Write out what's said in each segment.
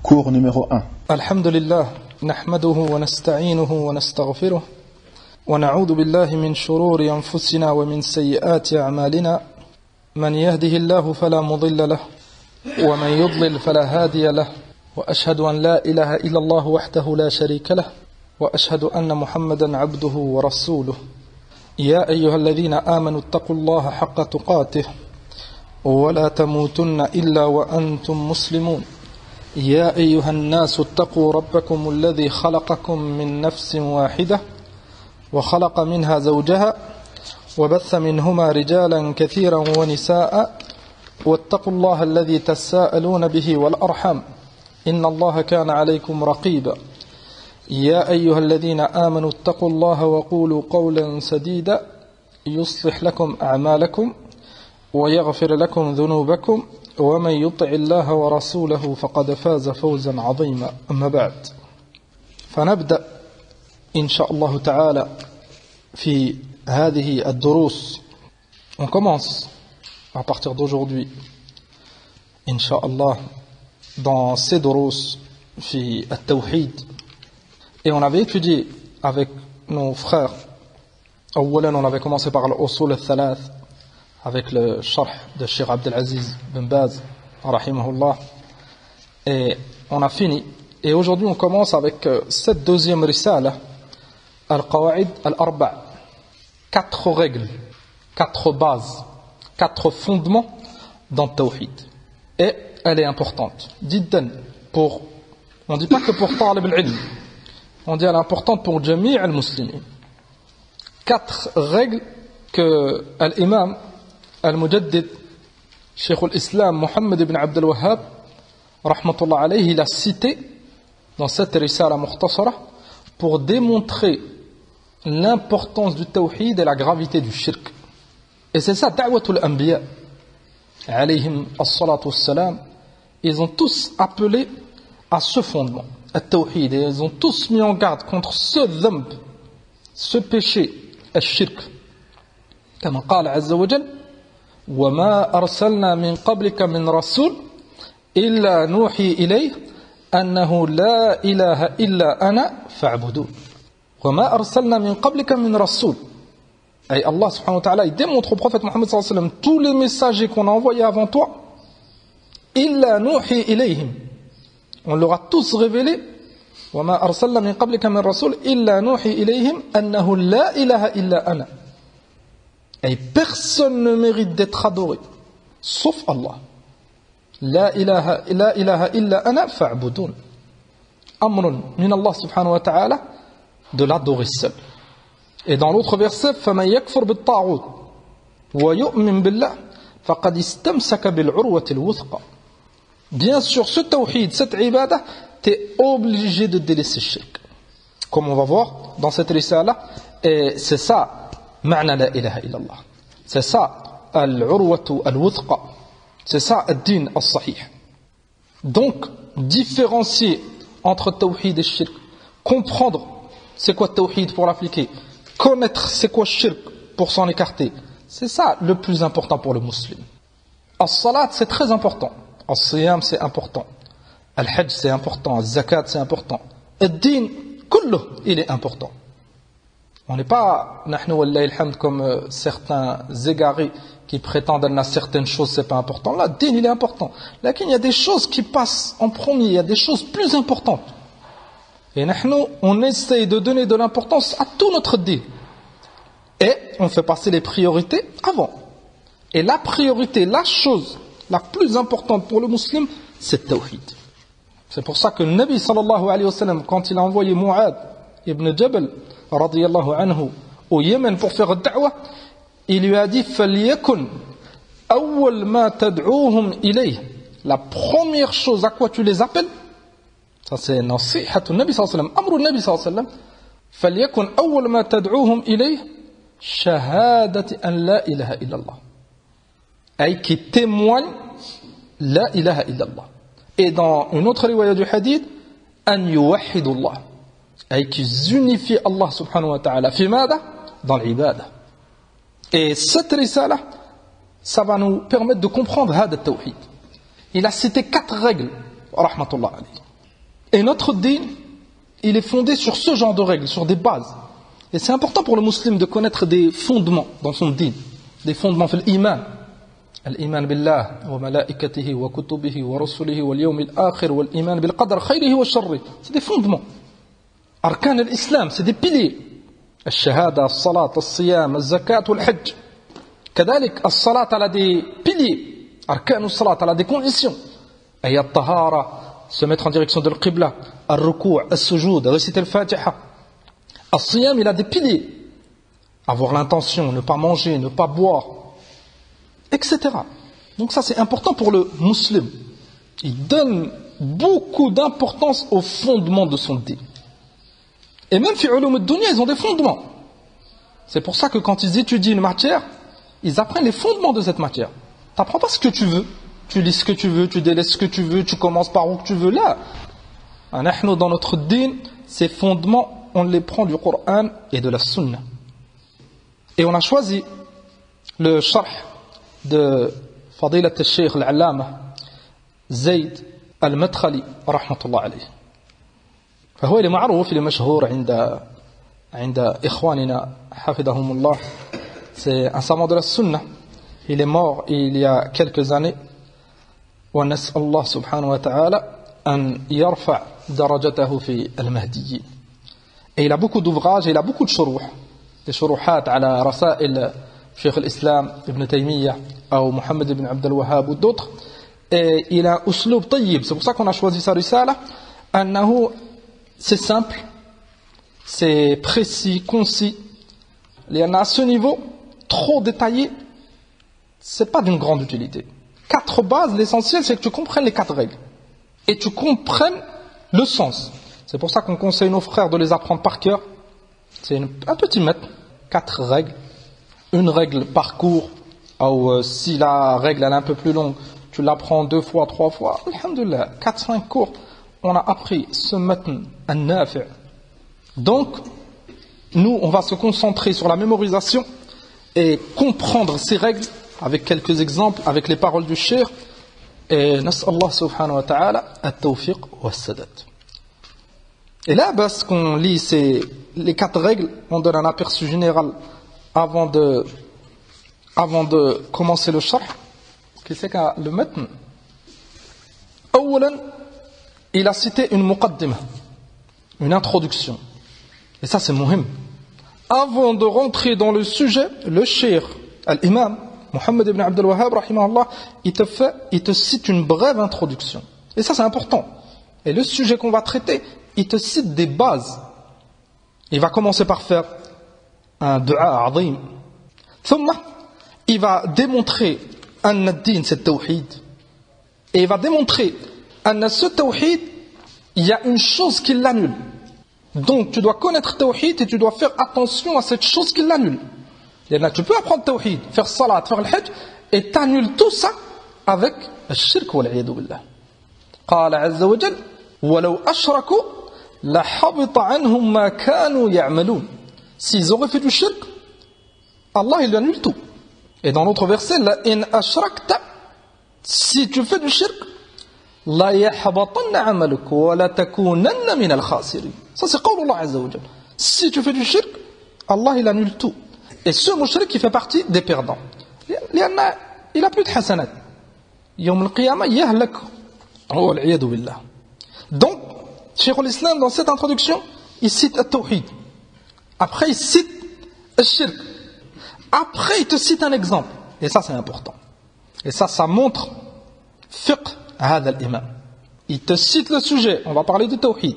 Cours numéro 1. Alhamdulillah, nahmaduhu wa nasta'inuhu wa nastaghfiruh wa na'udhu billahi min shururi anfusina wa min sayyiati a'malina man yahdihillahu fala mudilla lahu wa man yudlil fala hadiya lahu wa ashhadu an la ilaha illa Allah wahdahu la sharika lahu wa ashhadu anna Muhammadan 'abduhu wa rasuluh ya ayyuhalladhina amanu ittaqullaha haqqa tuqatih wa la tamutunna illa wa antum muslimun يا أيها الناس اتقوا ربكم الذي خلقكم من نفس واحدة وخلق منها زوجها وبث منهما رجالا كثيرا ونساء واتقوا الله الذي تساءلون به والأرحام إن الله كان عليكم رقيبا يا أيها الذين آمنوا اتقوا الله وقولوا قولا سديدا يصلح لكم أعمالكم ويغفر لكم ذنوبكم ومن يطع الله ورسوله فقد فاز فوزا عظيما أما بعد فنبدأ إن شاء الله تعالى في هذه الدروس. On commence à partir d'aujourd'hui إن شاء الله dans ces دروس في التوحيد. Et on avait étudié avec nos frères. أولا on avait commencé par l'usul al-thalath avec le sharh de Cheikh Abdelaziz Ben Baz, rahimahullah, et on a fini. Et aujourd'hui on commence avec cette deuxième risala, Al-Qawa'id Al-Arba', 4 règles, 4 bases, 4 fondements dans le tawhid. Et elle est importante. Jiddan, pour, on ne dit pas que pour talib al-ilm, on dit elle est importante pour jami' al-muslimin. 4 règles que l'imam Al-Mujaddid, Cheikh al-Islam Mohammed ibn Abd al-Wahhab, rahmatullah alayhi, il a cité dans cette risala mukhtasara pour démontrer l'importance du tawhid et la gravité du shirk. Et c'est ça, da'watul anbiya, alayhim as-salatu was-salam, ils ont tous appelé à ce fondement, at-tawhid, et ils ont tous mis en garde contre ce dhanb, ce péché, al-shirk. Comme قال عز وجل وما أرسلنا من قبلك من رسول إلا نوحي إليه أنه لا إله إلا أنا فاعبدون وما أرسلنا من قبلك من رسول. Et Allah subhanahu wa ta'ala il démontre au prophète Mohammed sallallahu alayhi wa sallam tous les messagers qu'on a envoyés avant toi, إلا نوحي إليهم, on leur a tous révélé وما أرسلنا من قبلك من رسول إلا نوحي إليهم أنه لا إله إلا أنا. Et personne ne mérite d'être adoré, sauf Allah. La ilaha illa ana fa'budun. Amrun min Allah subhanahu wa ta'ala, de l'adorer seul. Et dans l'autre verset, فَمَنْ يَكْفُرْ بِالطَّاغُوتِ وَيُؤْمِنْ بِاللَّهِ فَقَدْ اسْتَمْسَكَ بِالْعُرْوَةِ الْوُثْقَى. Bien sûr, ce tawhid, cette ibada, tu es obligé de délaisser le shirk. Comme on va voir dans cette risala, et c'est ça, معنى لا إله إلا الله. C'est ça العروة الوثقى. C'est ça الدين الصحيح. Donc différencier entre tawhid et shirk, comprendre c'est quoi tawhid pour l'appliquer, connaître c'est quoi shirk pour s'en écarter, c'est ça le plus important pour le musulman. As-salat c'est très important, as-siyam c'est important, al-hajj c'est important, al-zakat c'est important, ad-din kulluh il est important. On n'est pas, nahnu wallahi alhamd, comme certains égarés qui prétendent à certaines choses, c'est pas important. Là, le din, il est important. Là, il y a des choses qui passent en premier, il y a des choses plus importantes. Et nahnu, on essaye de donner de l'importance à tout notre din. Et on fait passer les priorités avant. Et la priorité, la chose la plus importante pour le musulman, c'est le tawhid. C'est pour ça que le Nabi sallallahu alayhi wa sallam, quand il a envoyé Mu'ad ibn Jabal, radiyallahu anhu, au Yémen pour faire da'wa, il lui a dit فَلْيَكُنْ أَوَّلْ مَا تَدْعُوهُمْ إِلَيْهِ. La première chose à quoi tu les appelles, ça c'est نصيحة النبي صلى الله عليه وسلم, أمر النبي صلى الله عليه وسلم, فَلْيَكُنْ أَوَّلْ مَا تَدْعُوهُمْ إِلَيْهِ شَهَادَةِ أَنْ لَا إِلَهَ إِلَّا اللَّهِ. Et qui témoigne la ilaha illallah. Et dans une autre riwaya du hadith, أَنْ يُوَحِّدُ اللَّهِ, et qui unifie Allah subhanahu wa ta'ala dans l'ibada. Et cette risala, ça va nous permettre de comprendre hada tawhid. Il a cité 4 règles, rahmatullah alayhi. Et notre din, il est fondé sur ce genre de règles, sur des bases. Et c'est important pour le musulman de connaître des fondements dans son din, des fondements fil iman. Al-iman billah wa malaikatihi wa kutubihi wa rusulihi wal yawmil akhir wal iman bil qadar khayrihi wa sharrihi. C'est des fondements. Arkan al-islam, c'est des piliers. Al-shahada, al-salat, al-siyam, al-zakat wal-hajj. Kadalik, al-salat, elle a des piliers. Arkan al-salat, elle a des conditions. Ayat tahara, se mettre en direction de l'qibla. Al-ruku', al-sujoud, réciter al-fatiha. Al-siyam, il a des piliers. Avoir l'intention, ne pas manger, ne pas boire, etc. Donc ça, c'est important pour le musulman. Il donne beaucoup d'importance aux fondements de son din. Et même fi ulum ad-dunya, ils ont des fondements. C'est pour ça que quand ils étudient une matière, ils apprennent les fondements de cette matière. Tu n'apprends pas ce que tu veux. Tu lis ce que tu veux, tu délaisses ce que tu veux, tu commences par où que tu veux. Là, dans notre din, ces fondements, on les prend du Coran et de la Sunna. Et on a choisi le sharh de Fadilat al-Sheikh al-Allama Zayd al-Madkhali rahmatullah alayh. فهو اللي معروف اللي مشهور عند إخواننا حفظهم الله. C'est un savant de la Sunna. Il est mort il y a quelques années. ونسأل الله سبحانه وتعالى أن يرفع درجته في المهديين. Et il a beaucoup d'ouvrages, il a beaucoup de شروح. Des شروحات على رسائل شيخ الإسلام ابن تيمية أو محمد بن عبد الوهاب ou d'autres. Et il a un أسلوب طيب. C'est pour ça qu'on a choisi sa risala. أنه c'est simple, c'est précis, concis. Il y en a à ce niveau, trop détaillé, c'est pas d'une grande utilité. 4 bases, l'essentiel c'est que tu comprennes les 4 règles. Et tu comprennes le sens. C'est pour ça qu'on conseille nos frères de les apprendre par cœur. C'est un petit mètre, 4 règles. Une règle par cours, ou si la règle elle est un peu plus longue, tu l'apprends 2 fois, 3 fois. Alhamdulillah, 4-5 cours. On a appris ce matn an-nafi'. Donc, nous, on va se concentrer sur la mémorisation et comprendre ces règles avec quelques exemples, avec les paroles du cheikh. Et nas'Allah subhanahu wa ta'ala at-tawfiq wa as-sadad. Et là, parce qu'on lit les 4 règles, on donne un aperçu général avant de commencer le sharh. Qu'est-ce que le matn? أولاً, il a cité une muqaddimah, une introduction. Et ça c'est muhim. Avant de rentrer dans le sujet, le cheikh, l'imam, Muhammad ibn Abdul Wahhab, rahimahullah, il te cite une brève introduction. Et ça c'est important. Et le sujet qu'on va traiter, il te cite des bases. Il va commencer par faire un du'a azim. Thumma, il va démontrer un ad-din, c'est tawhid. Et il va démontrer ce tawhid, il y a une chose qui l'annule. Donc tu dois connaître tawhid et tu dois faire attention à cette chose qui l'annule. Tu peux apprendre tawhid, faire salat, faire le hajj, et t'annules tout ça avec le shirk wal iyadu billah. قال عز وجل ولو أشركوا لحبط عنهم ما كانوا يعملون. S'ils auraient fait du shirk, Allah il annule tout. Et dans l'autre verset, la in ashrakta, si tu fais du shirk, لا يحبطن عملك ولا تكونن من الخاسرين. Ça c'est قول الله عز وجل. Si tu fais du shirk, Allah il annule tout. Et ce mushrik il fait partie des perdants. Il a plus de hasanat. يوم القيامة يهلك والعياذ بالله. Donc, Cheikh al-Islam dans cette introduction, il cite al-tawhid. Après il cite al-shirk. Après il te cite un exemple. Et ça c'est important. Et ça montre fiqh. Il te cite le sujet, on va parler de tawhid.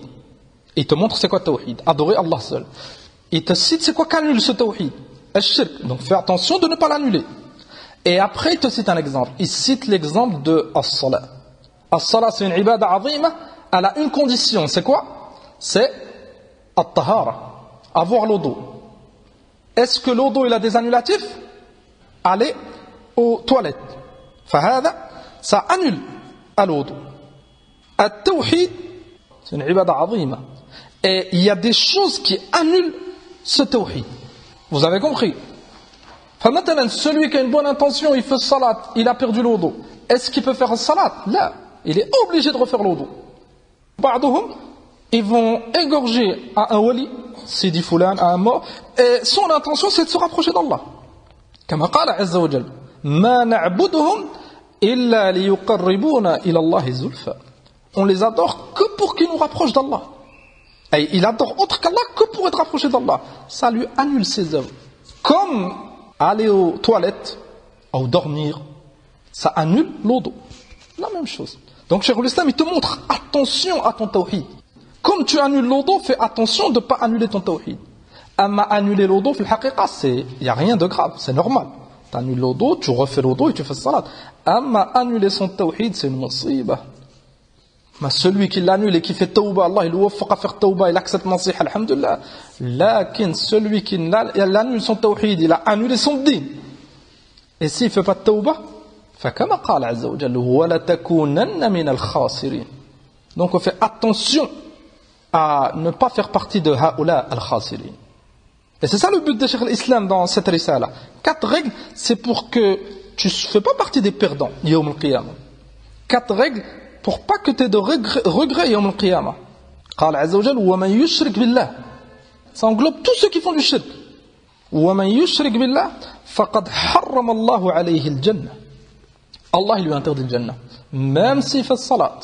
Il te montre c'est quoi tawhid, adorer Allah seul. Il te cite c'est quoi qu'annule ce tawhid, al-shirk. Donc fais attention de ne pas l'annuler. Et après il te cite un exemple. Il cite l'exemple de as-salat. As-salat c'est une ibada azima, elle a une condition, c'est quoi? C'est at-tahara, avoir l'eau d'eau. Est-ce que l'eau d'eau il a des annulatifs? Aller aux toilettes. Fahada, ça annule à l'eau d'eau. At-tawhid, c'est une ibada azima. Et il y a des choses qui annulent ce tawhid. Vous avez compris? Maintenant, celui qui a une bonne intention, il fait salat, il a perdu l'eau d'eau. Est-ce qu'il peut faire un salat? Là, il est obligé de refaire l'eau d'eau. بعضهم, ils vont égorger à un wali, Sidi Fulan, à un mort, et son intention c'est de se rapprocher d'Allah. كما قال عز وجل ما نعبدهم إلا ليقربونا إلى الله زلفى. On les adore que pour qu'ils nous rapprochent d'Allah. Et il adore autre qu'Allah que pour être rapproché d'Allah. Ça lui annule ses œuvres. Comme aller aux toilettes ou dormir, ça annule l'odo. La même chose. Donc Cheikh l'Islam, il te montre attention à ton tawhid. Comme tu annules l'odo, fais attention de ne pas annuler ton tawhid. Amma annuler l'odo, il n'y a rien de grave, c'est normal. Tu annules l'odo, tu refais l'odo et tu fais salat. Amma annuler son tawhid, c'est une musiba. Mais celui qui l'annule et qui fait tawba, Allah il lui offre à faire tawba, il accepte nasiha, alhamdulillah. Lakin celui qui annule son tawhid, il a annulé son din. Et s'il ne fait pas de tawba, فكما قال عز وجل ولتكونن من الخاسرين. Donc on fait attention à ne pas faire partie de haoula al-khasirin. Et c'est ça le but de Cheikh l'Islam dans cette risala. 4 règles, c'est pour que tu ne fais pas partie des perdants yawm al-qiyamah. 4 règles pour pas que tu aies de regrets yawm al-qiyamah. قال عز وجل ومن يشرك بالله. Ça englobe tous ceux qui font du shirk. ومن يشرك بالله فقد حرم الله عليه الجنة. Allah il lui interdit le Jannah. Même s'il fait salat,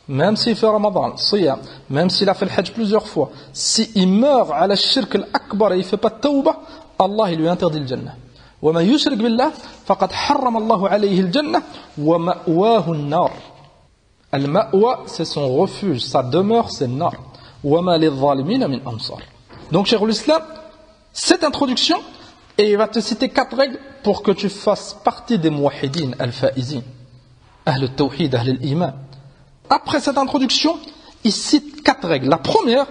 même s'il fait Ramadan, siyam, même s'il a fait le Hajj plusieurs fois, s'il meurt à la shirk al-akbar et il ne fait pas de tawbah, Allah il lui interdit le Jannah. وَمَنْ يُشْرِكْ بِاللَّهِ فَقَدْ حَرَّمَ اللَّهُ عَلَيْهِ الْجَنَّةِ وَمَأْوَاهُ النَّارِ. Al-ma'wa, c'est son refuge, sa demeure, c'est le nar. وَمَا لِلظَّالِمِينَ مِنْ أَنصَارٍ. Donc, Cheikh l'Islam, cette introduction, et il va te citer 4 règles pour que tu fasses partie des muwahhidin al-faizin, ahl al-tawhid, ahl al-iman. Après cette introduction, il cite 4 règles. La première,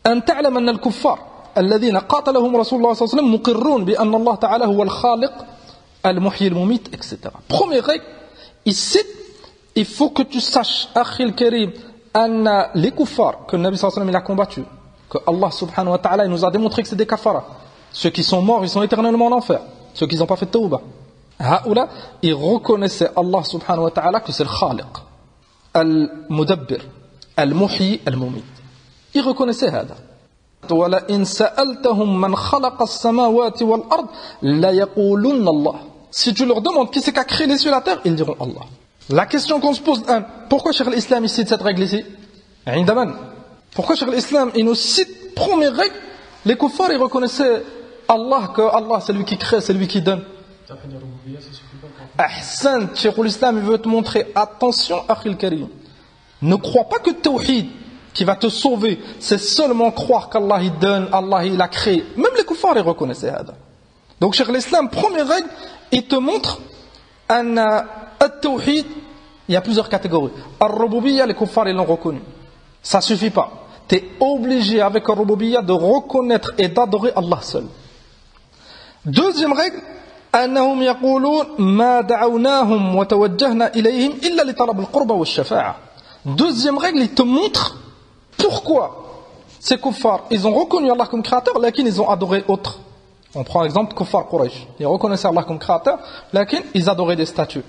أن تعلم أن الكفار الذين قاتلهم رسول الله صلى الله عليه وسلم مقرون بأن الله تعالى هو الخالق المحيي المميت, etc. Première règle, il cite, il faut que tu saches, أخي الكريم, أن les kuffars que le Nabi صلى الله عليه وسلم il a combattu, que Allah subhanahu wa ta'ala il nous a démontré que c'est des kafaras. Ceux qui sont morts, ils sont éternellement en enfer. Ceux qui n'ont pas fait tawbah. Haoula, ils reconnaissaient Allah subhanahu wa ta'ala que c'est le khaliq, al-mudabbir, al-muhyi, al-mumit. Ils reconnaissaient hada. وَلَئِنْ سَأَلْتَهُمْ مَنْ خَلَقَ السَّمَاوَاتِ وَالْأَرْضِ لَيَقُولُنَّ اللَّهِ. Si tu leur demandes qui c'est qui a créé les cieux et la terre, ils diront Allah. La question qu'on se pose, pourquoi Cheikh l'Islam il cite cette règle ici? Pourquoi Cheikh l'Islam il nous cite première règle? Les kuffars ils reconnaissaient Allah, que Allah c'est lui qui crée, c'est lui qui donne. Ahsan, Cheikh l'Islam il veut te montrer, attention Akhil Karim, ne crois pas que tawhid qui va te sauver, c'est seulement croire qu'Allah il donne, Allah il a créé. Même les kuffars ils reconnaissaient ça. Donc Cheikh l'Islam, première règle, il te montre al-tawhid, il y a plusieurs catégories. Al-rububiyya, les kuffars ils l'ont reconnu. Ça suffit pas. Tu es obligé avec al-rububiyya de reconnaître et d'adorer Allah seul. Deuxième règle, أنهم يقولون ما دعوناهم وتوجهنا إليهم إلا لطلب القربة والشفاعة. Deuxième règle, il te montre pourquoi ces kuffars, ils ont reconnu Allah comme créateur, lakin ils ont adoré autre. On prend l'exemple kuffar Quraysh. Ils reconnaissaient Allah comme créateur, lakin ils adoraient des statues.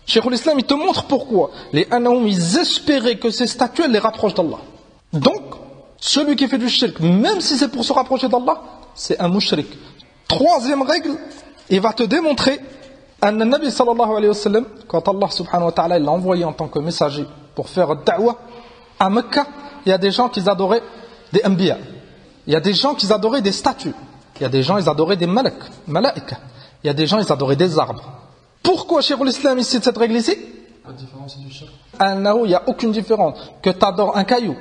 Cheikh l'Islam, il te montre pourquoi. Les anahum, ils espéraient que ces statues les rapprochent d'Allah. Donc, celui qui fait du shirk, même si c'est pour se rapprocher d'Allah, c'est un mushrik. Troisième règle, il va te démontrer أن النبي صلى الله عليه وسلم, quand Allah subhanahu wa ta'ala l'a envoyé en tant que messager pour faire da'wah à Mecca, il y a des gens qui adoraient des anbiya, il y a des gens qui adoraient des statues, il y a des gens qui adoraient des malaïka, il y a des gens qui adoraient des arbres. Pourquoi Cheikh l'Islam ici de cette règle ici? La différence du shirk. Il n'y a aucune différence. Que tu adores un caillou,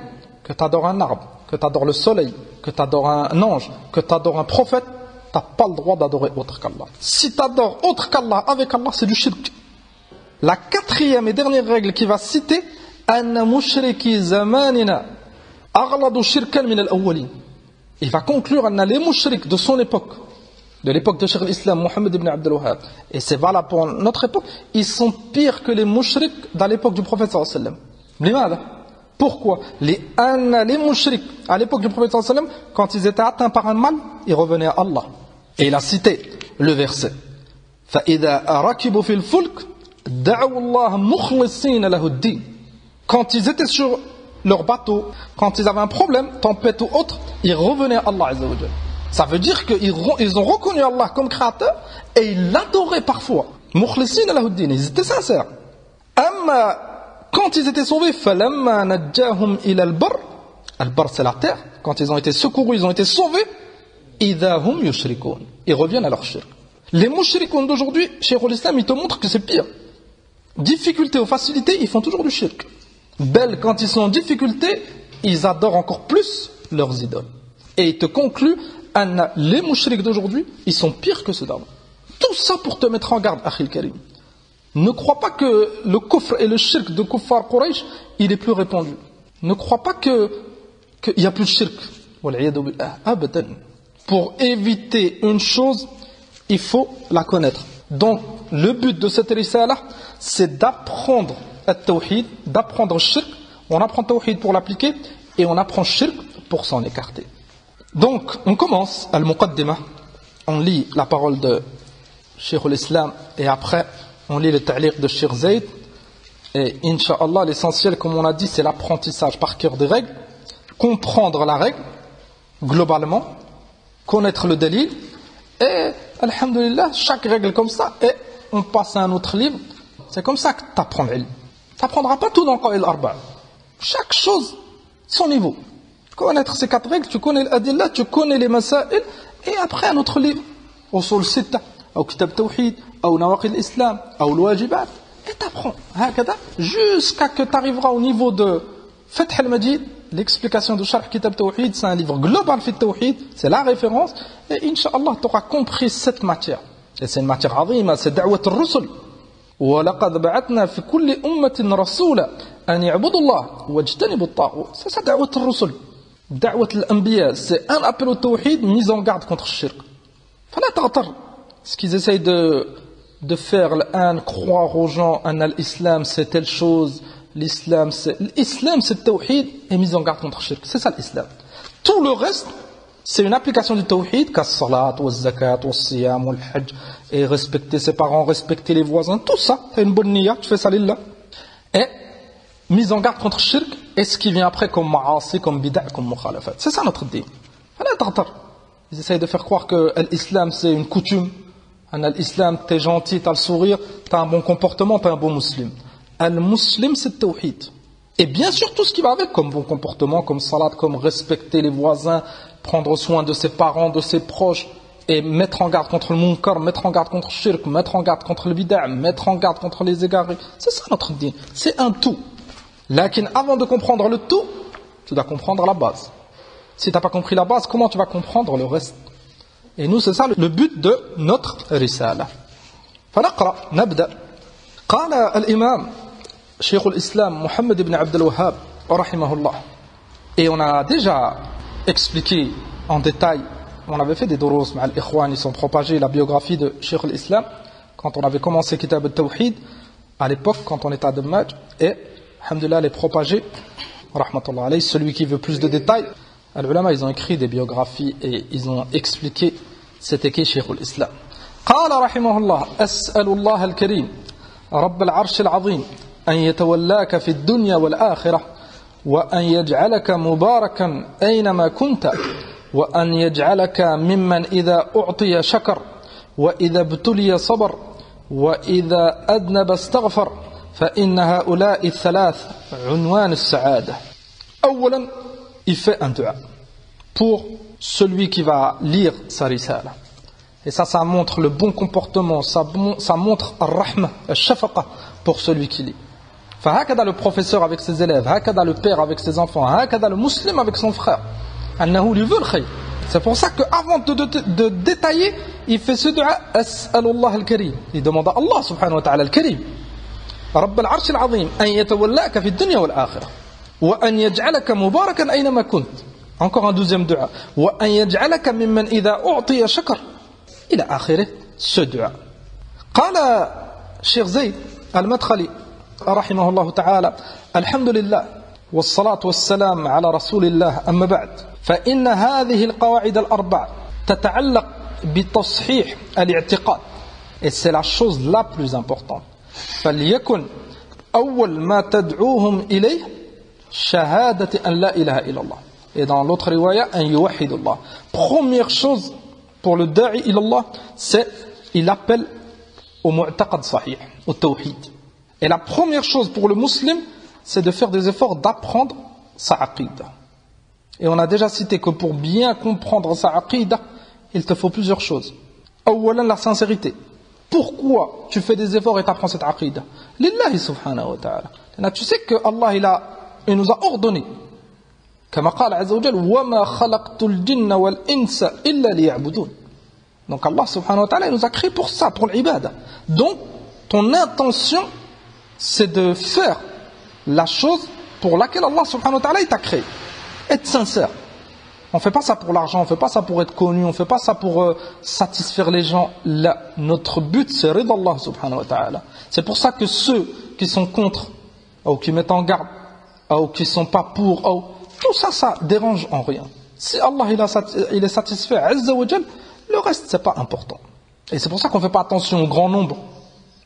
que tu adores un arbre, que tu adores le soleil, que tu adores un ange, que tu adores un prophète, tu n'as pas le droit d'adorer autre qu'Allah. Si tu adores autre qu'Allah avec Allah, c'est du shirk. La quatrième et dernière règle qu'il va citer, أن مشركي زماننا أغلظ شركا من الأولين. Il va conclure أن les mushriks de son époque, de l'époque de Cheikh l'Islam, Mohammed ibn Abdul Wahhab, et c'est valable pour notre époque, ils sont pires que les mushriks dans l'époque du prophète sallallahu alayhi wa sallam. Pourquoi? Les mushriks à l'époque du prophète sallallahu alayhi wa sallam, quand ils étaient atteints par un mal, ils revenaient à Allah. Et il a cité le verset فَإِذَا أَرَكِبُوا فِي الْفُلْكِ دَعَوُوا اللَّهَ مُخْلِصِينَ لَهُ الدِّينَ. Quand ils étaient sur leur bateau, quand ils avaient un problème, tempête ou autre, ils revenaient à Allah Azza wa Jal. Ça veut dire qu'ils ont reconnu Allah comme créateur et ils l'adoraient parfois. Mukhlisina lahuddin, ils étaient sincères. Quand ils étaient sauvés, falamma najjahum ila al-barr, al-barr c'est la terre, quand ils ont été secourus, ils ont été sauvés, idha hum yushrikun, ils reviennent à leur shirk. Les mushrikoun d'aujourd'hui, Cheikh l'Islam, ils te montrent que c'est pire. Difficulté ou facilité, ils font toujours du shirk. Belle, quand ils sont en difficulté, ils adorent encore plus leurs idoles. Et ils te concluent, les mushriks d'aujourd'hui, ils sont pires que ceux d'avant. Tout ça pour te mettre en garde, Akhil Karim. Ne crois pas que le kufr et le shirk de kuffar Quraysh, il est plus répandu. Ne crois pas qu'il y a plus de shirk. Abadan. Pour éviter une chose, il faut la connaître. Donc, le but de cette risala, c'est d'apprendre at-tawhid, d'apprendre le shirk. On apprend tawhid pour l'appliquer et on apprend shirk pour s'en écarter. Donc, on commence al-muqaddimah. On lit la parole de Cheikh l'Islam et après, on lit le ta'liq de Cheikh Zayd. Et Inch'Allah, l'essentiel, comme on a dit, c'est l'apprentissage par cœur des règles. Comprendre la règle, globalement. Connaître le dalil. Et, alhamdulillah, chaque règle comme ça, et on passe à un autre livre. C'est comme ça que tu apprends l'ilm. Tu n'apprendras pas tout dans Qawaid al-Arba'. Chaque chose, son niveau. Connaître ces 4 règles, tu connais l'adillah, tu connais les masail, et après un autre livre. Usul Sitta, ou Kitab Tawhid, ou Nawaqid al-Islam, ou Al-Wajibat. Et tu apprends. Jusqu'à que tu arriveras au niveau de Fath al-Majid, l'explication de Sharh Kitab Tawhid, c'est un livre global fait Tawhid, c'est la référence, et Inch'Allah, tu auras compris cette matière. Et c'est une matière azima, c'est da'wat al-rusul. وَلَقَدْ بَعَثْنَا فِي كُلِّ أُمَّةٍ رَسُولًا أَنْ يَعْبُدُوا اللَّهَ وَاجْتَنِبُوا الطَّاغُوتَ. C'est ça da'wat al-rusul. Da'wat al-anbiya, c'est un appel au tawhid, mise en garde contre le shirk. فلا تغتر. Ce qu'ils essayent de faire, croire aux gens, l'islam c'est telle chose, l'islam c'est le tawhid et mise en garde contre le shirk. C'est ça l'islam. Tout le reste, c'est une application du tawhid, qu'as salat, ou zakat, ou siyam, ou hajj, et respecter ses parents, respecter les voisins, tout ça, c'est une bonne niya, tu fais ça lillah. Et mise en garde contre le shirk, et ce qui vient après comme ma'asi, comme bid'a, comme mukhalafat. C'est ça notre dîn. Ils essayent de faire croire que l'islam c'est une coutume. L'islam, t'es gentil, t'as le sourire, t'as un bon comportement, t'es un bon musulman. Al-muslim, c'est le tawhid. Et bien sûr, tout ce qui va avec, comme bon comportement, comme salat, comme respecter les voisins, prendre soin de ses parents, de ses proches, et mettre en garde contre le munkar, mettre en garde contre le shirk, mettre en garde contre le bid'a, mettre en garde contre les égarés. C'est ça notre dîn. C'est un tout. Lakin, avant de comprendre le tout, tu dois comprendre la base. Si tu n'as pas compris la base, comment tu vas comprendre le reste? Et nous, c'est ça le but de notre risala. فنقرأ نبدأ. قال الإمام شيخ الإسلام محمد بن عبد الوهاب رحمه الله. Et on a déjà expliqué en détail, on avait fait des durus مع الإخوان, ils sont propagés la biographie de Cheikh l'Islam quand on avait commencé Kitab al-Tawhid à l'époque, quand on était à Dammaj, et alhamdulillah les propagés rahmatullah alayhi. Celui qui veut plus de détails, les ils ont écrit des biographies et ils ont expliqué c'était qui Cheikh l'Islam. قال رحمه الله أسأل الله الكريم رب العرش العظيم أن يتولاك في الدنيا والآخرة وأن يجعلك مباركا أينما كنت وأن يجعلك ممن إذا أعطي شكر وإذا ابتلي صبر وإذا أذنب استغفر فإن هؤلاء الثلاث عنوان السعادة. أولا il fait un dua pour celui qui va lire sa risala. Et ça montre le bon comportement, ça montre al-rahma, al-shafaqa pour celui qui lit. Fahakada le professeur avec ses élèves, hakada le père avec ses enfants, hakada le musulman avec son frère. Annahu li veut le khayr. C'est pour ça qu'avant de détailler, il fait ce dua, As'alullah al-Karim. Il demande à Allah subhanahu wa ta'ala al-Karim. Rabb al-Arsh al-Azim, an yatawallaka fi dunya wal-akhirah. وأن يجعلك مباركا أينما كنت. Encore un deuxième dua. وأن يجعلك ممن إذا أعطي شكر. إلى آخره ce dua. قال الشيخ زيد المدخلي رحمه الله تعالى الحمد لله والصلاة والسلام على رسول الله أما بعد فإن هذه القواعد الأربع تتعلق بتصحيح الاعتقاد. Et c'est la chose la plus importante. فليكن أول ما تدعوهم إليه Shahadati an la ilaha illallah. Et dans l'autre riwaya, an yuwahidullah. Première chose pour le da'i ilallah, c'est il appelle au mu'taqad sahih, au tawhid. Et la première chose pour le musulman, c'est de faire des efforts d'apprendre sa aqidah. Et on a déjà cité que pour bien comprendre sa aqidah, il te faut plusieurs choses. Awalan, la sincérité. Pourquoi tu fais des efforts et t'apprends cette aqidah? Lillahi subhanahu wa ta'ala. Tu sais que Allah il nous a ordonné. Comme قال عز وجل وما خلقت الجن والإنس إلا ليعبدون. Donc Allah subhanahu wa ta'ala il nous a créé pour ça, pour l'ibada. Donc ton intention c'est de faire la chose pour laquelle Allah subhanahu wa ta'ala il t'a créé. Être sincère. On ne fait pas ça pour l'argent, on ne fait pas ça pour être connu, on ne fait pas ça pour satisfaire les gens. Là, notre but c'est rida Allah subhanahu wa ta'ala. C'est pour ça que ceux qui sont contre, ou qui mettent en garde, ou qui ne sont pas pour, tout ça, ça dérange en rien. Si Allah il est satisfait, azza wa jal, le reste c'est pas important. Et c'est pour ça qu'on ne fait pas attention au grand nombre.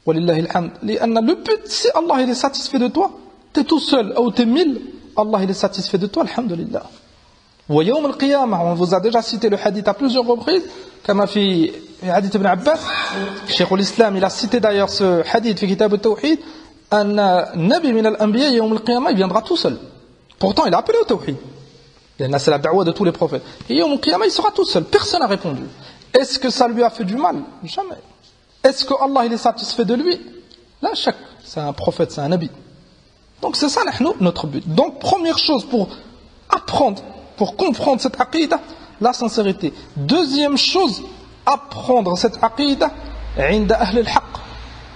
Walillahi alhamd. Le but, si Allah il est satisfait de toi, tu es tout seul, ou tu es 1000, Allah il est satisfait de toi, alhamdulillah. Wa yawm al-qiyamah, on vous a déjà cité le hadith à plusieurs reprises, comme a fait hadith ibn Abbas, Cheikh l'Islam, il a cité d'ailleurs ce hadith في كتاب التوحيد, un nabi min al-anbiya yawm al-qiyamah, il viendra tout seul. Pourtant, il a appelé au tawhid. C'est la da'wa de tous les prophètes. Et yawm al-qiyamah, il sera tout seul, personne n'a répondu. Est-ce que ça lui a fait du mal? Jamais. Est-ce que Allah il est satisfait de lui? Là, c'est un prophète, c'est un nabi. Donc c'est ça notre but. Donc première chose pour apprendre, pour comprendre cette aqidah, la sincérité. Deuxième chose, apprendre cette aqidah inda ahl al-haq.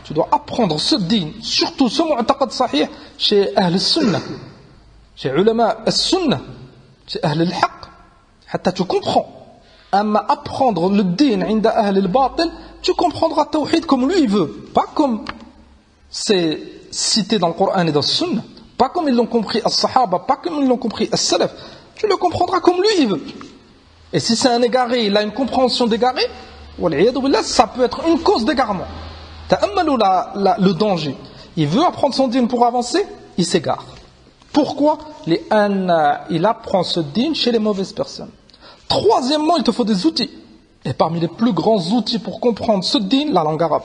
Tu dois apprendre ce din, surtout ce mu'taqad sahih chez ahl al-sunnah, chez ulama al-sunnah, chez ahl al-haq, hatta tu comprends. Amma apprendre le din inda ahl al-batil, tu comprendras tawhid comme lui il veut, pas comme c'est cité dans le Coran et dans le Sunna, pas comme ils l'ont compris as-sahaba, pas comme ils l'ont compris as-salaf. Tu le comprendras comme lui il veut. Et si c'est un égaré, il a une compréhension d'égaré, ça peut être une cause d'égarement. Ta'ammalou le danger. Il veut apprendre son din pour avancer, il s'égare. Pourquoi? Il apprend ce din chez les mauvaises personnes. Troisièmement, il te faut des outils. Et parmi les plus grands outils pour comprendre ce din, la langue arabe.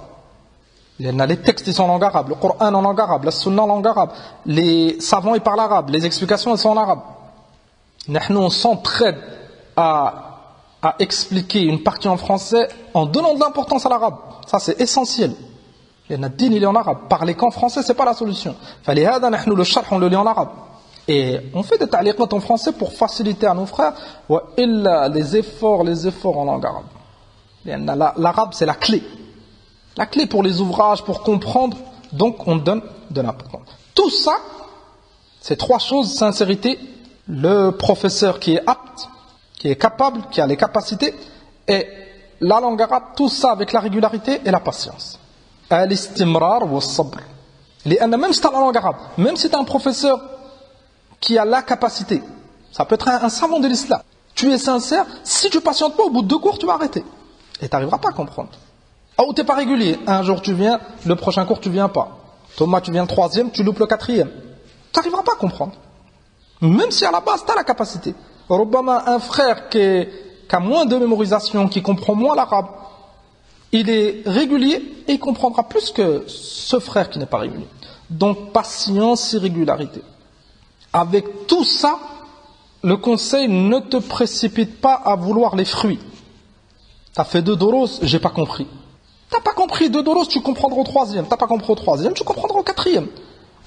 Il y en a les textes, ils sont en langue arabe, le Coran en langue arabe, la Sunna en langue arabe, les savants ils parlent arabe, les explications elles sont en arabe. Nous on s'entraide à expliquer une partie en français en donnant de l'importance à l'arabe. Ça c'est essentiel. Il y en a din il est en arabe. Parler qu'en français c'est pas la solution. Le sharh on le lit en arabe. Et on fait des ta'liqat en français pour faciliter à nos frères. Les efforts en langue arabe. L'arabe c'est la clé. La clé pour les ouvrages, pour comprendre, donc on donne de l'importance. Tout ça, c'est trois choses, sincérité, le professeur qui est apte, qui est capable, qui a les capacités, et la langue arabe, tout ça avec la régularité et la patience. Al-istimrar wa sabr. Même si tu as la langue arabe, même si tu es un professeur qui a la capacité, ça peut être un savant de l'islam, tu es sincère, si tu ne patientes pas, au bout de 2 cours, tu vas arrêter. Et tu n'arriveras pas à comprendre. Ou tu n'es pas régulier. Un jour tu viens, le prochain cours tu viens pas. Thomas, tu viens le 3e, tu loupes le 4e. Tu n'arriveras pas à comprendre. Même si à la base tu as la capacité. Rubbama, un frère qui a moins de mémorisation, qui comprend moins l'arabe, il est régulier et il comprendra plus que ce frère qui n'est pas régulier. Donc patience et régularité. Avec tout ça, le conseil, ne te précipite pas à vouloir les fruits. Tu as fait 2 doros, j'ai pas compris. T'as pas compris 2 doros, tu comprendras au 3e. T'as pas compris au 3e, tu comprendras au 4e.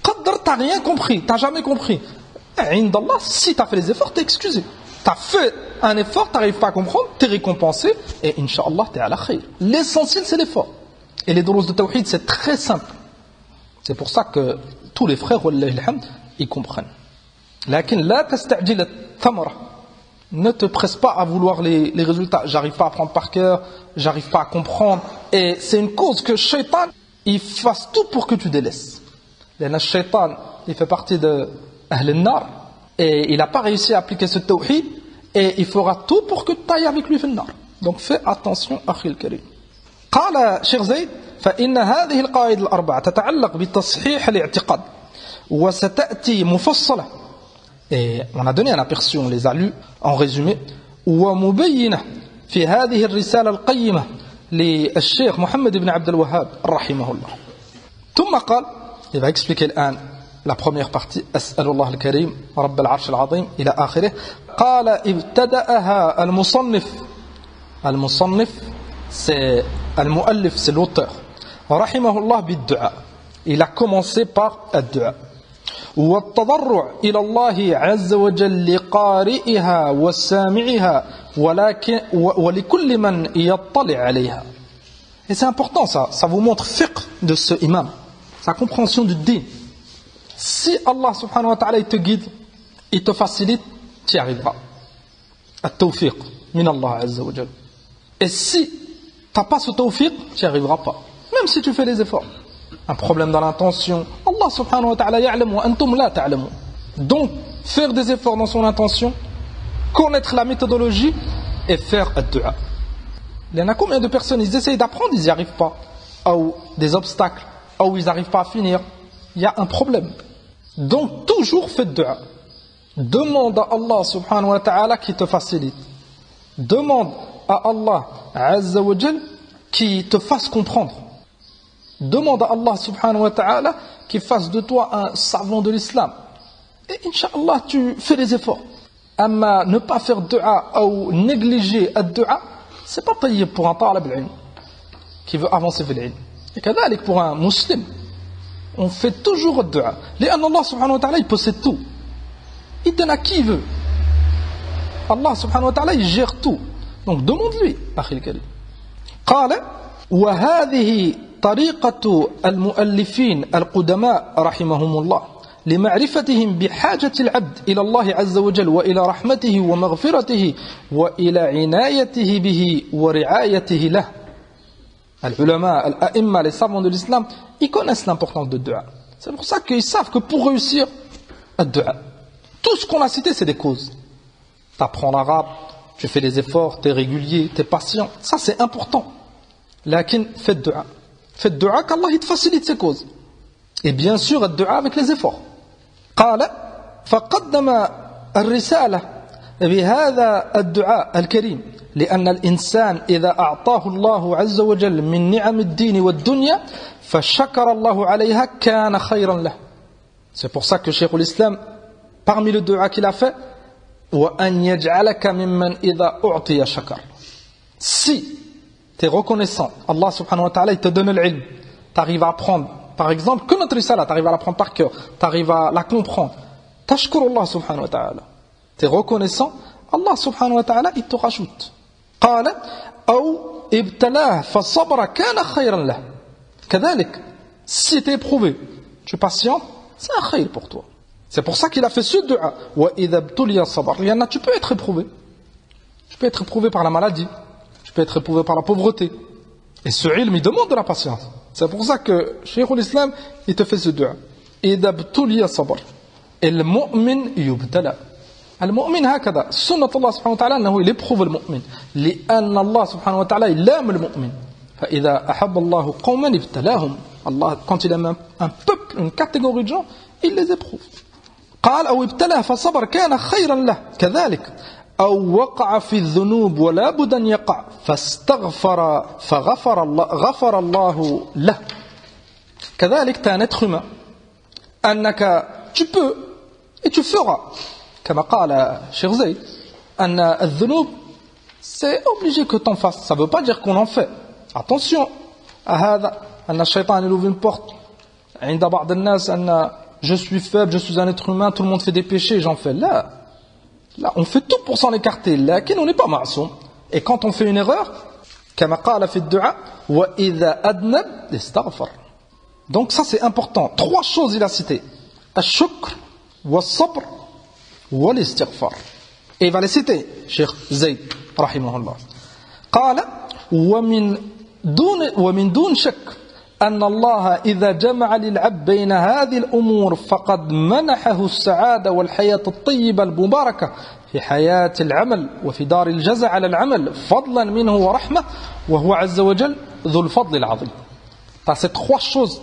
Qadr, t'as rien compris, t'as jamais compris. Indallah, si t'as fait les efforts, t'es excusé. T'as fait un effort, t'arrives pas à comprendre, t'es récompensé, et Inch'Allah, t'es à la khayr. L'essentiel, c'est l'effort. Et les doros de tawhid, c'est très simple. C'est pour ça que tous les frères, wallahi alhamd, ils comprennent. Lakin la tasta'jil at-thamra. Ne te presse pas à vouloir les résultats. J'arrive pas à apprendre par cœur, j'arrive pas à comprendre. Et c'est une cause que Shaitan, il fasse tout pour que tu délaisses. Le Shaitan, il fait partie de Ahl al-Nar, et il n'a pas réussi à appliquer ce tawhid, et il fera tout pour que tu ailles avec lui fil-nar. Donc fais attention, Akhi al-Karim. قال شيخ زيد فإن هذه القواعد الأربعة تتعلق بتصحيح الاعتقاد وستأتي مفصلة Et on a donné un aperçu, on les a lus en résumé. ومبينة في هذه الرسالة القيمة للشيخ محمد بن عبد الوهاب رحمه الله. ثم قال, il va expliquer الآن la première partie, أسأل الله الكريم رب العرش العظيم إلى آخره. قال ابتدأها المصنف c'est المؤلف, c'est l'auteur, رحمه الله بالدعاء. Il a commencé par الدعاء. والتضرع إلى الله عز وجل لقارئها والسامعها ولكل من يطلع عليها. Et c'est important ça vous montre fiqh de ce imam, sa compréhension du din. Si Allah subhanahu wa ta'ala il te guide, il te facilite, tu y arriveras. At-tawfiq min Allah azza wa jalla. Et si tu n'as pas ce tawfiq, tu n'y arriveras pas, même si tu fais des efforts. Un problème dans l'intention, Allah subhanahu wa ta'ala ya'lam wa antum la ta'lamun. Donc, faire des efforts dans son intention, connaître la méthodologie et faire ad-du'a. Il y en a combien de personnes, ils essayent d'apprendre, ils n'y arrivent pas, ou des obstacles, ou ils n'arrivent pas à finir. Il y a un problème. Donc, toujours fais ad-du'a. Demande à Allah subhanahu wa ta'ala qui te facilite. Demande à Allah azza wa jal qui te fasse comprendre. Demande à Allah subhanahu wa ta'ala qu'il fasse de toi un savant de l'islam. Et incha'Allah, tu fais des efforts. Amma ne pas faire dua ou négliger ad-dua, c'est pas tayyib pour un talib al-ilm qui veut avancer vers l'ilm. Et kadhalik pour un musulman, on fait toujours ad-dua. Li'anna Allah subhanahu wa ta'ala, il possède tout. Il donne à qui il veut. Allah subhanahu wa ta'ala, il gère tout. Donc demande-lui, akhi al-karim. قال وهذه طريقة المؤلفين القدماء رحمهم الله لمعرفتهم بحاجة العبد إلى الله عز وجل وإلى رحمته ومغفرته وإلى عنايته به ورعايته له. العلماء, الأئمة, les savants de l'islam, ils connaissent l'importance de dua. C'est pour ça qu'ils savent que pour réussir, ad-dua. Tout ce qu'on a cité, c'est des causes. Tu apprends l'arabe, tu fais des efforts, tu es régulier, tu es patient. Ça, c'est important. Lakin, fais dua. Fais dua qu'Allah il te facilite ces causes. Et bien sûr, ad-dua avec les efforts. قال فقدم الرسالة بهذا الدعاء الكريم لأن الإنسان إذا أعطاه الله عز وجل من نعم الدين والدنيا فشكر الله عليها كان خيرا له. C'est pour ça que Cheikh l'Islam, parmi le dua qu'il a fait, وأن يجعلك ممن إذا أعطي شكر. Si tu es reconnaissant, Allah subhanahu wa ta'ala il te donne l'ilm, tu arrives à apprendre, par exemple, que notre risala, tu arrives à l'apprendre par cœur, tu arrives à la comprendre, tashkur Allah subhanahu wa ta'ala, tu es reconnaissant, Allah subhanahu wa ta'ala il te rajoute. قال أو ابتلاه فصبر كان خيرا له. كذلك, si tu es éprouvé, tu es patient, c'est un khayr pour toi. C'est pour ça qu'il a fait ce dua. وإذا ابتلي صبر. Il y en a, tu peux être éprouvé. Tu peux être éprouvé par la maladie. Tu peux être éprouvé par la pauvreté. Et ce ilm, il demande de la patience. C'est pour ça que Cheikh l'Islam, il te fait ce dua. إذا ابتلي صبر. المؤمن يبتلى. المؤمن هكذا. سنة الله سبحانه وتعالى أنه يéprouve المؤمن. لأن الله سبحانه وتعالى يلام المؤمن. فإذا أحب الله قوما ابتلاهم. Allah, quand il aime un peuple, une catégorie de gens, il les éprouve. قال أو ابتلاه فصبر كان خيرا له. كذلك. أو وقع في الذنوب ولا بد أن يقع فاستغفر غفر الله له. كذلك tu es un être humain أنك tu peux et tu feras كما قال Cheikh Zayd أن الذنوب c'est obligé que tu en fasses. Ça ne veut pas dire qu'on en fait. Attention à هذا أن الشيطان il ouvre une porte عند بعض الناس أن je suis faible, je suis un être humain, tout le monde fait des péchés, j'en fais. Là, on fait tout pour s'en écarter. Là, on n'est pas ma'soum. Et quand on fait une erreur, كما قال في الدعاء وإذا أذنب استغفر. Donc ça c'est important. 3 choses il a cité. الشكر والصبر والاستغفار. Et il va les citer. Cheikh Zayd رحمه الله. قال ومن دون شك أن الله إذا جمع للعبد بين هذه الأمور فقد منحه السعادة والحياة الطيبة المباركة في حياة العمل وفي دار الجزاء على العمل فضلا منه ورحمة وهو عز وجل ذو الفضل العظيم. Ces 3 choses,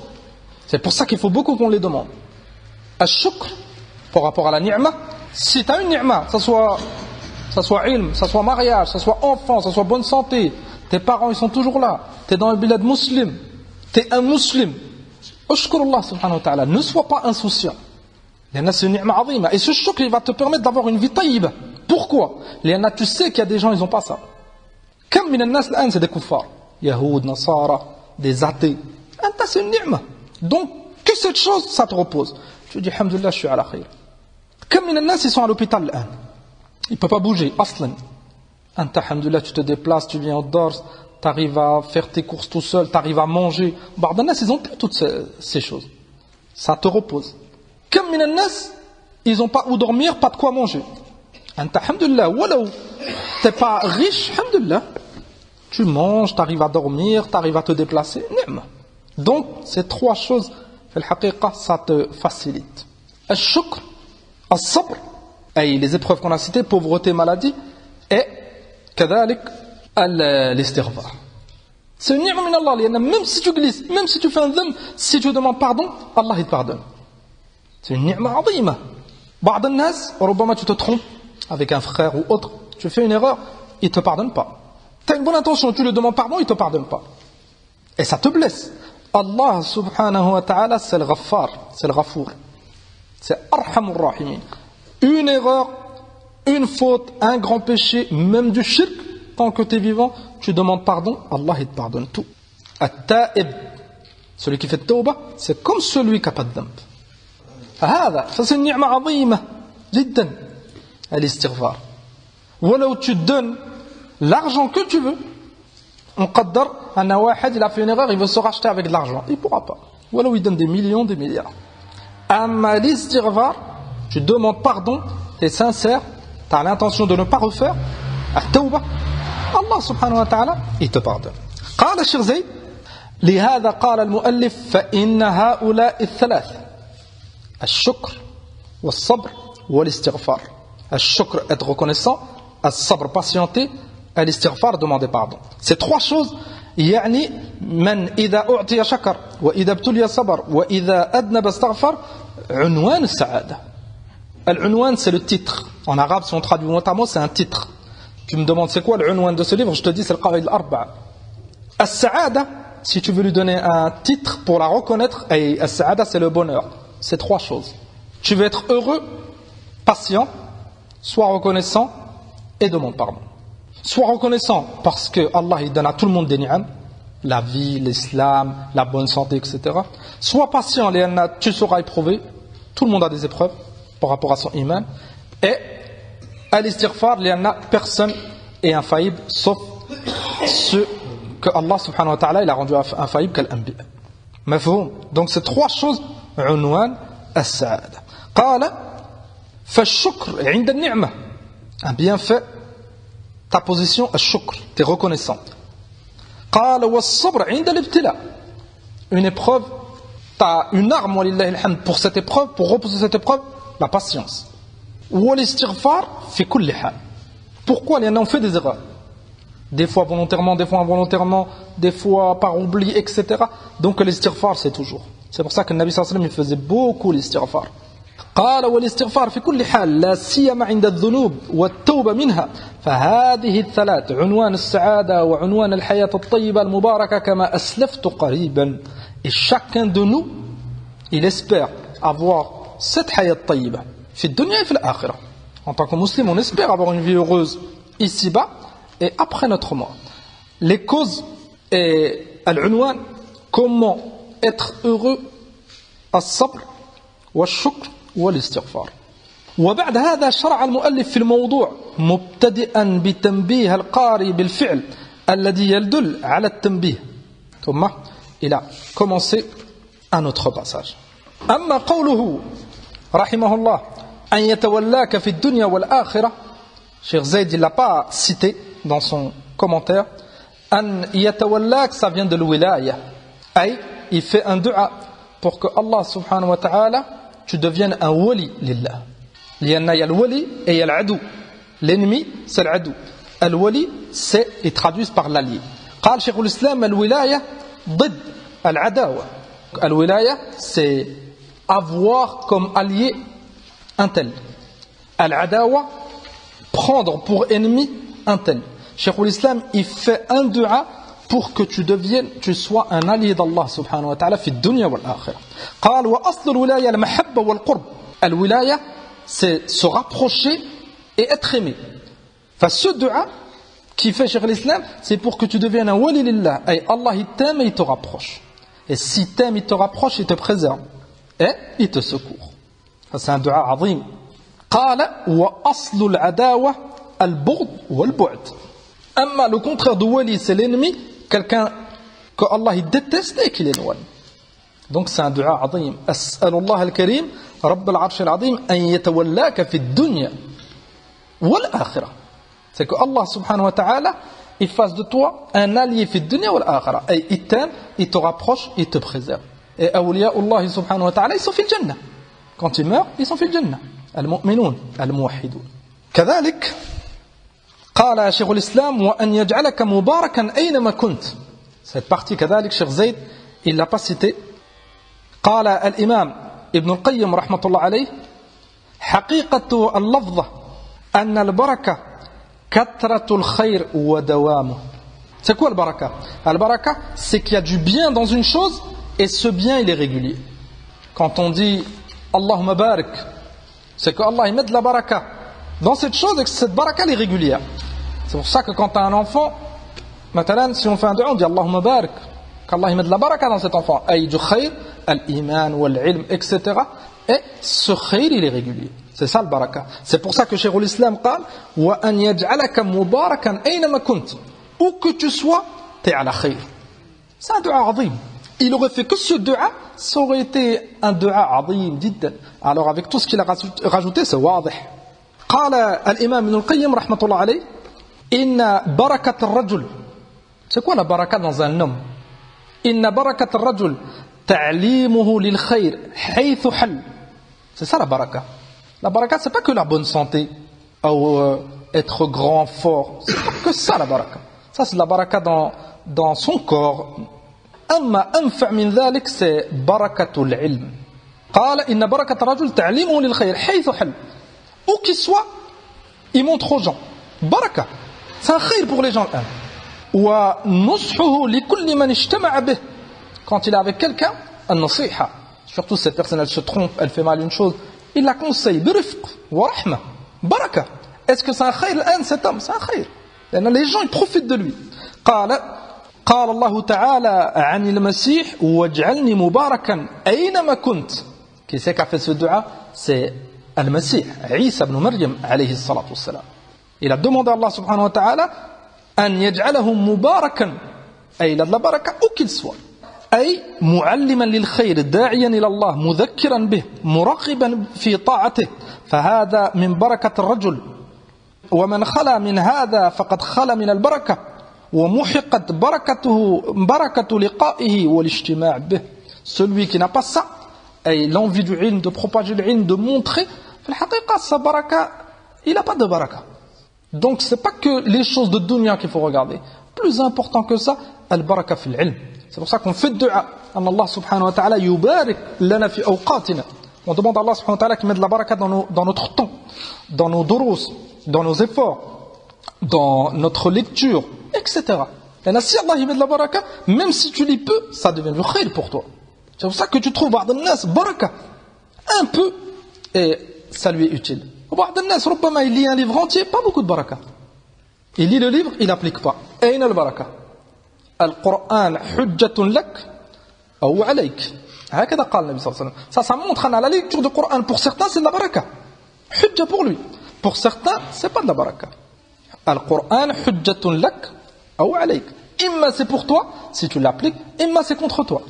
c'est pour ça qu'il faut beaucoup qu'on les demande. الشكر par rapport à la ni'ma, Si tu as une ni'ma, ça soit ilm, ça soit mariage, ça soit enfant, ça soit bonne santé, tes parents ils sont toujours là, tu es dans le bilad musulman, tu es un musulman, ashkurullah subhanahu wa ta'ala, ne sois pas insouciant. C'est une ni'ma azima. Et ce shukr il va te permettre d'avoir une vie taïba. Pourquoi? Tu sais qu'il y a des gens ils n'ont pas ça. Comme min al-nas l'an c'est des kuffars, yahoud, nasara, des athées. C'est une ni'ma. Donc que cette chose ça te repose. Tu dis alhamdulillah je suis à la khayr. Comme min al-nas ils sont à l'hôpital l'an. Ils ne peuvent pas bouger, aslan. Alhamdulillah, tu te déplaces, tu viens au dors, tu arrives à faire tes courses tout seul, tu arrives à manger. Bardanas, ils ont toutes ces choses. Ça te repose. Comme minanas, ils n'ont pas où dormir, pas de quoi manger. Alhamdulillah, walou, tu n'es pas riche, alhamdulillah. Tu manges, tu arrives à dormir, tu arrives à te déplacer. Donc, ces trois choses, ça te facilite. Al-shukr, al-sabr, et les épreuves qu'on a citées, pauvreté, maladie, et كذلك الاستغفار. C'est une ni'ma min Allah, même si tu glisses, même si tu fais un dhanb, si tu demandes pardon, Allah il te pardonne. C'est une ni'ma azima. بعض الناس ربما tu te trompes avec un frère ou autre, tu fais une erreur, il te pardonne pas. Tu as une bonne intention, tu lui demandes pardon, il te pardonne pas. Et ça te blesse. Allah subhanahu wa ta'ala, c'est le Ghaffar, c'est le Ghafour. C'est Arhamur Rahimin. Une erreur, une faute, un grand péché, même du shirk, tant que tu es vivant, tu demandes pardon, Allah il te pardonne tout. At-ta'ib, celui qui fait tawbah, c'est comme celui qui n'a pas de dhanb. Ça c'est une ni'ma azima, jiddan, al-istighfar. Voilà où tu donnes l'argent que tu veux, on qaddar, un wahid, il a fait une erreur, il veut se racheter avec de l'argent, il ne pourra pas. Voilà où il donne des millions, des milliards. Amma l'istighfar, tu demandes pardon, tu es sincère, tu as l'intention de ne pas refaire, at-tawbah, Allah subhanahu wa ta'ala, il te pardonne. قال الشيخ زيد لهذا قال المؤلف فإن هؤلاء الثلاث الشكر والصبر والاستغفار. الشكر être reconnaissant, الصبر patienter, الاستغفار demander pardon. Ces trois choses يعني من إذا أعطي شكر وإذا ابتلي صبر وإذا أذنب استغفر عنوان السعادة. Al-Unwan, c'est le titre. En arabe, si on traduit mot à mot, c'est un titre. Tu me demandes c'est quoi l'Unwan de ce livre, je te dis c'est le Qawaid al-Arba'a. As-Sa'ada, si tu veux lui donner un titre pour la reconnaître, et As-Sa'ada, c'est le bonheur. C'est trois choses. Tu veux être heureux, patient, sois reconnaissant et demande pardon. Sois reconnaissant parce que Allah il donne à tout le monde des ni'am, la vie, l'islam, la bonne santé, etc. Sois patient, tu seras éprouvé. Tout le monde a des épreuves par rapport à son iman. Et al-istighfar, personne est infaillible sauf ceux que Allah subhanahu wa ta'ala il a rendu infaillible qu'al-anbiya. Mafhoum. Donc ces trois choses, unwan as-sa'ada. Qala fa-shukr 'inda an-ni'ma. Un bienfait, ta position al-shukr, tu es reconnaissant. Qala was-sabr 'inda al-ibtila. Une épreuve, tu as une arme walillahi alhamd pour cette épreuve, pour repousser cette épreuve, la patience. Wal-istighfar fi kulli hal. Pourquoi on fait des erreurs? Des fois volontairement, des fois involontairement, des fois par oubli, etc. Donc l'istighfar c'est toujours. C'est pour ça que le Nabi sallallahu alayhi wa sallam il faisait beaucoup l'istighfar. قال والاستغفار في كل حال لا سيما عند الذنوب والتوبة منها فهذه الثلاث عنوان السعادة وعنوان الحياة الطيبة المباركة كما أسلفت قريبا. Et chacun de nous il espère avoir cette حياة طيبة في الدنيا et في الآخرة. En tant que musulman on espère avoir une vie heureuse ici-bas et après notre mort. Les causes et al-unwan, comment être heureux, as-sabr wal-shukr wal-istighfar. وبعد هذا شرع المؤلف في الموضوع مبتدئا بتنبيه القارئ بالفعل الذي يدل على التنبيه. ثم il a commencé un autre passage. أما قوله رحمه الله أن يتولاك في الدنيا والآخرة. Cheikh Zayd il l'a pas cité dans son commentaire. An yatawallak, ça vient de l'wilaya. Aïe, il fait un dua pour que Allah subhanahu wa ta'ala, tu deviennes un wali lillah. Il y a le wali et il y a l'adou. L'ennemi, c'est l'adou. Al-wali, c'est, ils traduisent par l'allié. قال شيخ الإسلام الولاية ضد العداوة. Al-wilaya, c'est avoir comme allié un tel. Al-adawa, prendre pour ennemi un tel. Cheikh l'Islam, il fait un dua pour que tu sois un allié d'Allah subhanahu wa ta'ala fi dunya wal akhirah. قال وأصل الولاية المحبة والقرب. الولاية, c'est se rapprocher et être aimé. Enfin, ce dua qui fait Cheikh l'Islam, c'est pour que tu deviennes un wali lillah. Et Allah, il t'aime et il te rapproche. Et si t'aime, il te rapproche, il te préserve. Et il te secourt. C'est un dua azim. قال وأصل العداوة البغض والبعد. أما le contraire de wali, c'est l'ennemi, quelqu'un que Allah il déteste et qu'il éloigne. Donc c'est un dua azim. As'alullah al-Karim, Rabb al-Arsh al-Azim, an yatawallaka fi ad-dunya wal akhirah. C'est que Allah subhanahu wa ta'ala, il fasse de toi un allié fi ad-dunya wal akhirah. Et il t'aime, il te rapproche, il te préserve. Et awliya'ullah subhanahu wa ta'ala, ils sont fil jannah. Quand ils meurent, ils sont fil jannah. Al-mu'minun, al-muwahhidun. كذلك قال شيخ الإسلام وأن يجعلك مباركا أينما كنت. Cette partie كذلك شيخ زيد il l'a pas cité. قال الإمام ابن القيم رحمة الله عليه حقيقة اللفظة أن البركة كثرة الخير ودوامه. C'est quoi le baraka? Le baraka, c'est qu'il y a du bien dans une chose et ce bien il est régulier. Quand on dit Allahumma barik, c'est que Allah il met de la baraka dans cette chose et que cette baraka elle est régulière. C'est pour ça que quand tu as un enfant, maintenant, si on fait un dua, on dit Allahumma barik, qu'Allah il met de la baraka dans cet enfant. Aïe du khayr, al-iman, wal-ilm, etc. Et ce khayr il est régulier. C'est ça le baraka. C'est pour ça que Cheikh l'Islam قال وأن يجعلك مباركا أينما كنت. Où que tu sois, tu es à la khayr. C'est un dua azim. Il aurait fait que ce dua, ça aurait été un dua azim jiddan. Alors avec tout ce qu'il a rajouté, c'est واضح. قال الإمام ابن القيم رحمة الله عليه إن بركة الرجل. C'est quoi la baraka dans un homme? إن بركة الرجل تعليمه للخير حيث حل. C'est ça la baraka. La baraka, c'est pas que la bonne santé ou être grand, fort. C'est pas que ça la baraka. Ça c'est la baraka dans son corps. أما أنفع من ذلك c'est بركة العلم. قال إن بركة الرجل تعليمه للخير حيث حل. Où qu'il soit, il montre aux gens. Baraka. C'est un khayr pour les gens. وَنُصْحُهُ لِكُلِّ مَنِ اجْتَمَعَ بِهِ. Quand il est avec quelqu'un, النصيحة. Surtout cette personne, elle se trompe, elle fait mal une chose. Il la conseille. برفق ورحمة. Baraka. Est-ce que c'est un khayr cet homme? C'est un khayr. Les gens, ils profitent de lui. قال الله تعالى عن المسيح واجعلني مباركا أينما كنت. Qui c'est qui a fait ce dua? C'est Al-Masih, Isa ibn Maryam alayhi salatu wassalam. Il a demandé à Allah subhanahu wa ta'ala أن يجعله مباركا أي il a de la baraka où qu'il soit. أي معلما للخير داعيا إلى الله مذكرا به مرغبا في طاعته فهذا من بركة الرجل ومن خلا من هذا فقد خلا من البركة ومحقت بركة لقائه والاجتماع به. Celui qui n'a pas ça et l'envie du ilm, de propager le ilm, de montrer, sa baraka, il n'a pas de baraka. Donc c'est pas que les choses de dunya qu'il faut regarder. Plus important que ça, al-baraka fil ilm. C'est pour ça qu'on fait dua. Allah subhanahu wa ta'ala yubarik lana fi awqatina. On demande à Allah subhanahu wa ta'ala qu'il mette de la baraka dans notre temps, dans nos durus, dans nos efforts, dans notre lecture, etc. Et si Allah il met de la baraka, même si tu lis peu, ça devient du khayr pour toi. C'est pour ça que tu trouves ba'd an-nas baraka un peu et ça lui est utile. Ba'd an-nas ربما il lit un livre entier, pas beaucoup de baraka. Il lit le livre, il n'applique pas. أين البركة؟ القرآن حجة لك أو عليك. هكذا قال النبي صلى الله عليه وسلم. Ça montre à la lecture du Coran pour certains c'est de la baraka. حجة pour lui. Pour certains c'est pas de la baraka. القرآن حجة لك أو عليك. Imma c'est pour toi si tu l'appliques, imma c'est contre toi.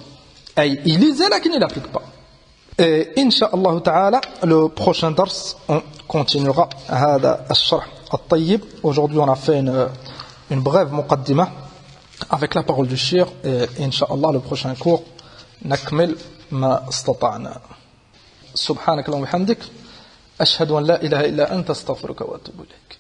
Et il lisait là qu'il ne l'applique pas. Et Inch'Allah Ta'ala, le prochain dars, on continuera هذا الشرح الطيب. Aujourd'hui on a fait une brève muqaddimah avec la parole du shir. Et Inch'Allah le prochain cours نكمل ما استطعنا. سبحانك اللهم وبحمدك أشهد أن لا إله إلا أنت أستغفرك وأتوب إليك.